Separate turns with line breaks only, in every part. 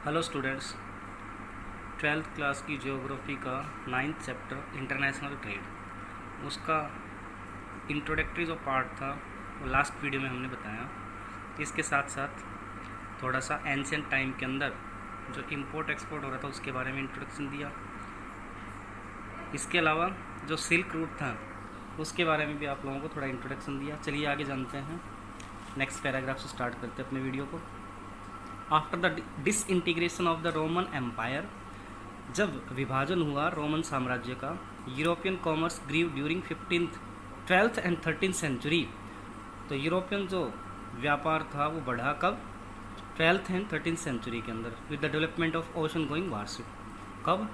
Hello students, twelfth class की geography का 9th chapter international trade, उसका इंट्रोडक्टरी जो पार्ट था वो लास्ट वीडियो में हमने बताया। इसके साथ साथ थोड़ा सा एंशियंट टाइम के अंदर जो इंपोर्ट एक्सपोर्ट हो रहा था उसके बारे में इंट्रोडक्शन दिया। इसके अलावा जो सिल्क रूट था उसके बारे में भी आप लोगों को थोड़ा इंट्रोडक्शन दिया। चलिए आगे जानते हैं, नेक्स्ट पैराग्राफ से स्टार्ट करते हैं अपने वीडियो को। After the disintegration of the Roman empire, जब विभाजन हुआ रोमन साम्राज्य का, European commerce grew during 15th, 12th and 13th century. तो यूरोपियन जो व्यापार था वो बढ़ा कब? 12th एंड 13th सेंचुरी के अंदर, with the development of ocean going warship. कब?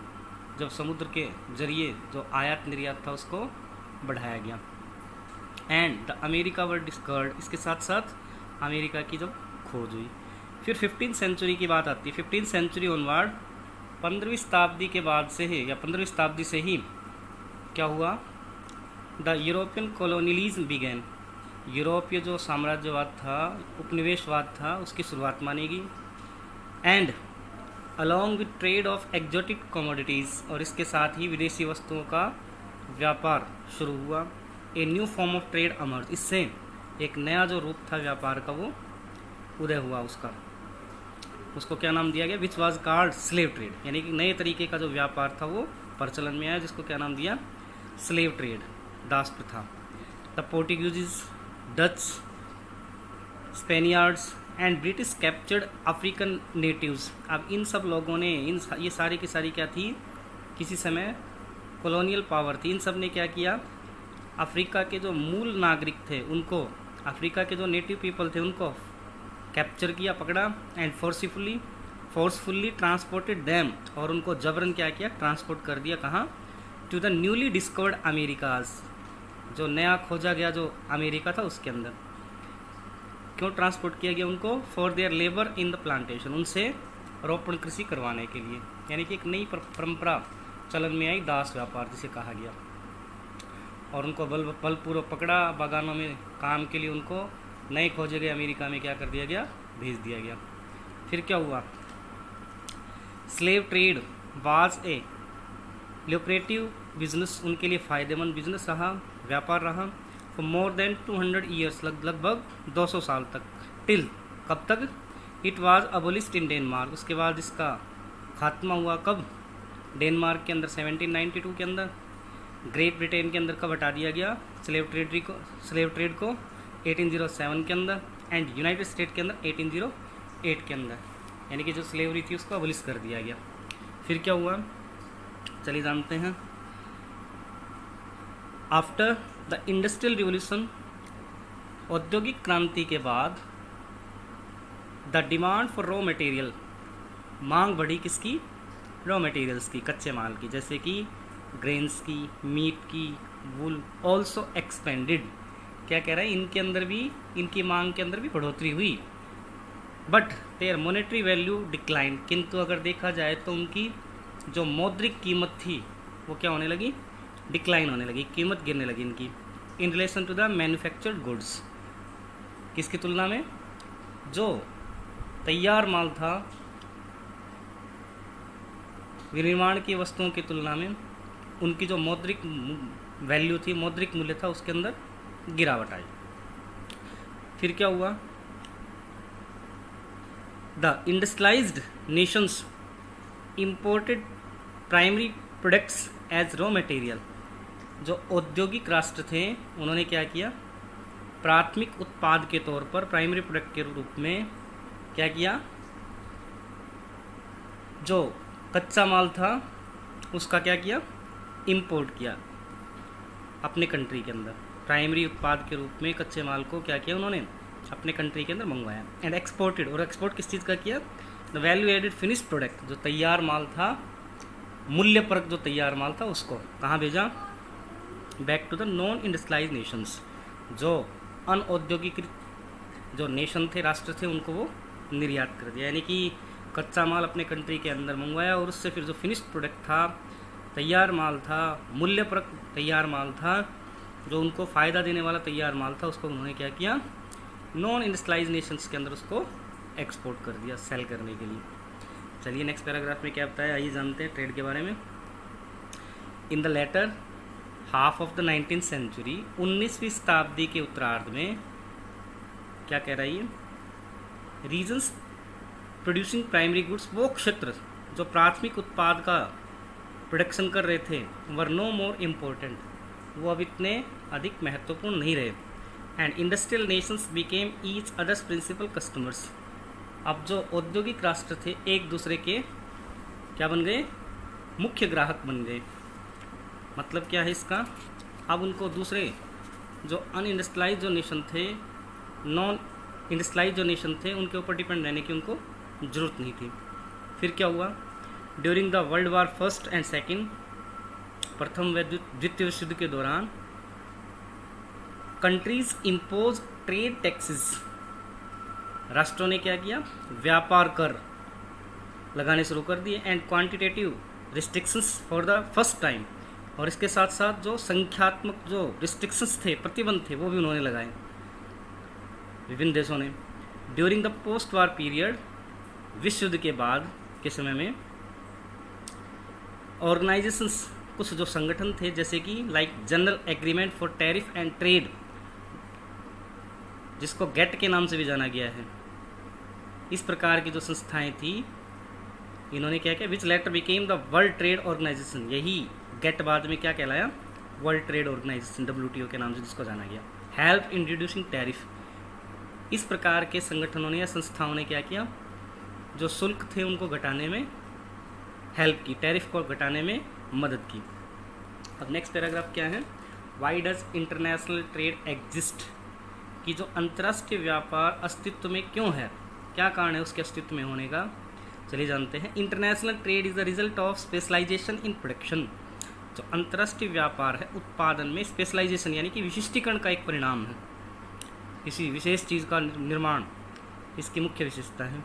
जब समुद्र के जरिए जो आयात निर्यात था उसको बढ़ाया गया। And the America were discovered, इसके साथ साथ अमेरिका की जब खोज हुई। फिर 15th सेंचुरी की बात आती है। 15th सेंचुरी ऑनवर्ड, 15वीं शताब्दी के बाद से ही या 15वीं शताब्दी से ही क्या हुआ? द यूरोपियन कॉलोनियलिज्म बिगेन, यूरोपीय जो साम्राज्यवाद था, उपनिवेशवाद था, उसकी शुरुआत मानी गई। And along with trade off exotic commodities, और इसके साथ ही विदेशी वस्तुओं का व्यापार शुरू हुआ। A new form of trade emerged, इससे एक नया जो रूप था व्यापार का वो उदय हुआ। उसको क्या नाम दिया गया? Which was called slave trade, यानी कि नए तरीके का जो व्यापार था वो प्रचलन में आया, जिसको क्या नाम दिया? स्लेव ट्रेड, दास प्रथा। The Portuguese, Dutch, Spaniards and British captured African natives. अब इन सब लोगों ने ये सारी की सारी क्या थी? किसी समय कॉलोनियल पावर थी। इन सब ने क्या किया? अफ्रीका के जो मूल नागरिक थे उनको, अफ्रीका के जो नेटिव पीपल थे उनको कैप्चर किया, पकड़ा। एंड फोर्सफुल्ली ट्रांसपोर्टेड देम, और उनको जबरन क्या किया? ट्रांसपोर्ट कर दिया। कहाँ? To the newly discovered Americas, जो नया खोजा गया जो अमेरिका था उसके अंदर। क्यों ट्रांसपोर्ट किया गया उनको? For their labour in the plantation, उनसे रोपण कृषि करवाने के लिए। यानी कि एक नई परंपरा चलन में आई, दास व्यापार जिसे कहा गया। और उनको बलपूर्वक पकड़ा, बागानों में काम के लिए उनको नए खोजे गए अमेरिका में क्या कर दिया गया? भेज दिया गया। फिर क्या हुआ? Slave trade was a lucrative business, उनके लिए फ़ायदेमंद बिजनेस रहा, व्यापार रहा। फॉर मोर देन 200 ईयर्स, लगभग 200 साल तक। टिल, कब तक? इट वाज अबोलिस्ड इन डेनमार्क, उसके बाद इसका खात्मा हुआ कब? डेनमार्क के अंदर 1792 के अंदर। ग्रेट ब्रिटेन के अंदर कब हटा दिया गया स्लेव ट्रेड को? 1807 के अंदर। एंड यूनाइटेड स्टेट के अंदर 1808 के अंदर। यानी कि जो स्लेवरी थी उसको अबलिश कर दिया गया। फिर क्या हुआ? चलिए जानते हैं। आफ्टर द इंडस्ट्रियल रिवोल्यूशन, औद्योगिक क्रांति के बाद, the demand for raw material, मांग बढ़ी किसकी? रॉ मटेरियल्स की, कच्चे माल की, जैसे कि ग्रेन्स की, मीट की, वूल, ऑल्सो एक्सपेंडेड। क्या कह रहा है? इनके अंदर भी, इनकी मांग के अंदर भी बढ़ोतरी हुई। But their monetary value decline, किंतु अगर देखा जाए तो उनकी जो मौद्रिक कीमत थी वो क्या होने लगी? डिक्लाइन होने लगी, कीमत गिरने लगी इनकी। In relation to the manufactured goods, किसकी तुलना में? जो तैयार माल था, विनिर्माण की वस्तुओं की तुलना में उनकी जो मौद्रिक वैल्यू थी, मौद्रिक मूल्य था, उसके अंदर गिरावट आई। फिर क्या हुआ? The industrialised nations imported primary products as raw material, जो औद्योगिक राष्ट्र थे उन्होंने क्या किया? प्राथमिक उत्पाद के तौर पर, प्राइमरी प्रोडक्ट के रूप में क्या किया? जो कच्चा माल था उसका क्या किया? इंपोर्ट किया अपने कंट्री के अंदर। प्राइमरी उत्पाद के रूप में कच्चे माल को क्या किया उन्होंने? अपने कंट्री के अंदर मंगवाया। एंड एक्सपोर्टेड, और एक्सपोर्ट किस चीज़ का किया? The value added finished product, जो तैयार माल था, मूल्यपरक जो तैयार माल था, उसको कहाँ भेजा? Back to the non industrialise nations, जो अनऔद्योगिकृत जो नेशन थे, राष्ट्र थे, उनको वो निर्यात कर दिया। यानी कि कच्चा माल अपने कंट्री के अंदर मंगवाया, और उससे फिर जो फिनिश्ड प्रोडक्ट था, तैयार माल था, मूल्यपरक तैयार माल था, जो उनको फ़ायदा देने वाला तैयार माल था, उसको उन्होंने क्या किया? नॉन इंडस्ट्रियलाइज नेशंस के अंदर उसको एक्सपोर्ट कर दिया, सेल करने के लिए। चलिए नेक्स्ट पैराग्राफ में क्या बताया, आइए जानते हैं ट्रेड के बारे में। In the latter half of the 19th century, 19वीं शताब्दी के उत्तरार्ध में क्या कह रहा है ये, रीजन्स प्रोड्यूसिंग प्राइमरी गुड्स, वो क्षेत्र जो प्राथमिक उत्पाद का प्रोडक्शन कर रहे थे, वर नो मोर इम्पोर्टेंट, वो अब इतने अधिक महत्वपूर्ण नहीं रहे। And industrial nations became each others principal customers, अब जो औद्योगिक राष्ट्र थे एक दूसरे के क्या बन गए, मुख्य ग्राहक बन गए। मतलब क्या है इसका, अब उनको दूसरे जो अनइंडस्ट्रियलाइज जो नेशन थे, नॉन इंडस्ट्रियलाइज जो नेशन थे, उनके ऊपर डिपेंड रहने की उनको ज़रूरत नहीं थी। फिर क्या हुआ, during the world war first and second, प्रथम व द्वितीय विश्व युद्ध के दौरान, कंट्रीज इम्पोज ट्रेड टैक्सेस, राष्ट्रों ने क्या किया, व्यापार कर लगाने शुरू कर दिए। And quantitative restrictions for the first time, और इसके साथ साथ जो संख्यात्मक जो रिस्ट्रिक्शंस थे, प्रतिबंध थे, वो भी उन्होंने लगाए विभिन्न देशों ने। During the post war period, विश्व युद्ध के बाद के समय में, ऑर्गेनाइजेशंस, कुछ जो संगठन थे जैसे कि like general agreement for tariff and trade, जिसको गेट के नाम से भी जाना गया है, इस प्रकार की जो संस्थाएं थी, इन्होंने क्या किया, which later became the World Trade Organization, यही गेट बाद में क्या कहलाया, वर्ल्ड ट्रेड ऑर्गेनाइजेशन, WTO के नाम से जिसको जाना गया। हेल्प इंट्रोड्यूसिंग टैरिफ, इस प्रकार के संगठनों ने या संस्थाओं ने क्या किया, जो शुल्क थे उनको घटाने में हेल्प की, टैरिफ को घटाने में मदद की। अब नेक्स्ट पैराग्राफ क्या है, why does international trade exist, कि जो अंतर्राष्ट्रीय व्यापार अस्तित्व में क्यों है, क्या कारण है उसके अस्तित्व में होने का, चलिए जानते हैं। International trade is the result of specialisation in production, जो अंतर्राष्ट्रीय व्यापार है उत्पादन में स्पेशलाइजेशन यानी कि विशिष्टीकरण का एक परिणाम है, किसी विशेष चीज़ का निर्माण इसकी मुख्य विशेषता है।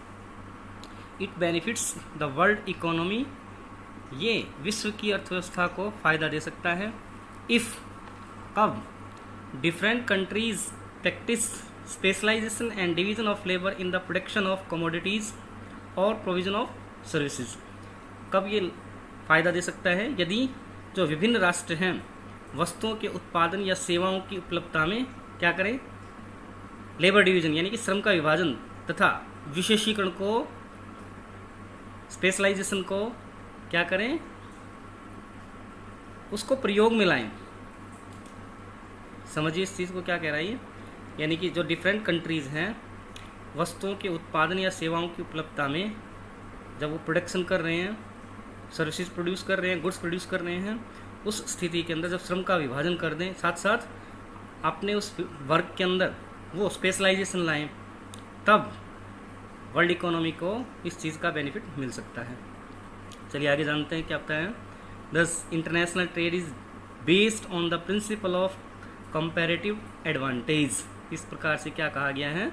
It benefits the world economy, ये विश्व की अर्थव्यवस्था को फ़ायदा दे सकता है। इफ़, कब, different countries practice specialisation and division of labour in the production of commodities और प्रोविजन ऑफ सर्विसेज, कब ये फ़ायदा दे सकता है, यदि जो विभिन्न राष्ट्र हैं वस्तुओं के उत्पादन या सेवाओं की उपलब्धता में क्या करें, लेबर डिवीजन यानी कि श्रम का विभाजन तथा विशेषीकरण को, स्पेशलाइजेशन को क्या करें, उसको प्रयोग में लाएं। समझिए इस चीज़ को क्या कह रहा है ये, यानी कि जो डिफरेंट कंट्रीज़ हैं वस्तुओं के उत्पादन या सेवाओं की उपलब्धता में जब वो प्रोडक्शन कर रहे हैं, सर्विसेज प्रोड्यूस कर रहे हैं, गुड्स प्रोड्यूस कर रहे हैं, उस स्थिति के अंदर जब श्रम का विभाजन कर दें, साथ साथ अपने उस वर्क के अंदर वो स्पेशलाइजेशन लाएं, तब वर्ल्ड इकोनॉमी को इस चीज़ का बेनिफिट मिल सकता है। चलिए आगे जानते हैं क्या होता है। दस international trade is based on the principle of comparative advantage, इस प्रकार से क्या कहा गया है,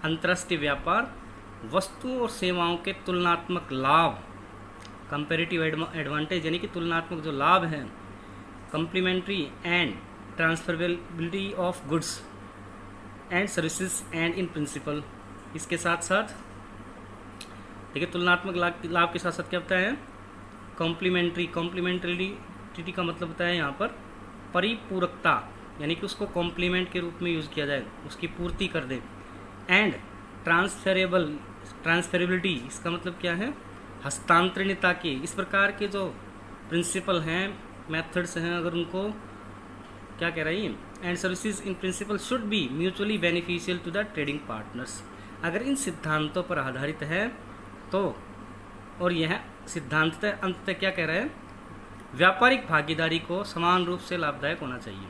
अंतर्राष्ट्रीय व्यापार वस्तुओं और सेवाओं के तुलनात्मक लाभ, कंपैरेटिव एडवांटेज यानी कि तुलनात्मक जो लाभ हैं, complementary and transferability of goods and services and in principle, इसके साथ साथ देखिए तुलनात्मक लाभ के साथ साथ क्या होता है, कॉम्प्लीमेंट्रिटी का मतलब होता है यहाँ पर परिपूरकता, यानी कि उसको कॉम्प्लीमेंट के रूप में यूज़ किया जाए, उसकी पूर्ति कर दे। एंड ट्रांसफरेबिलिटी, इसका मतलब क्या है, हस्तांतरणीयता के, इस प्रकार के जो प्रिंसिपल हैं, मेथड्स हैं, अगर उनको क्या कह रही है, and services in principle should be mutually beneficial to the trading partners, अगर इन सिद्धांतों पर आधारित है तो, और यह सिद्धांत अंततः क्या कह रहा है, व्यापारिक भागीदारी को समान रूप से लाभदायक होना चाहिए।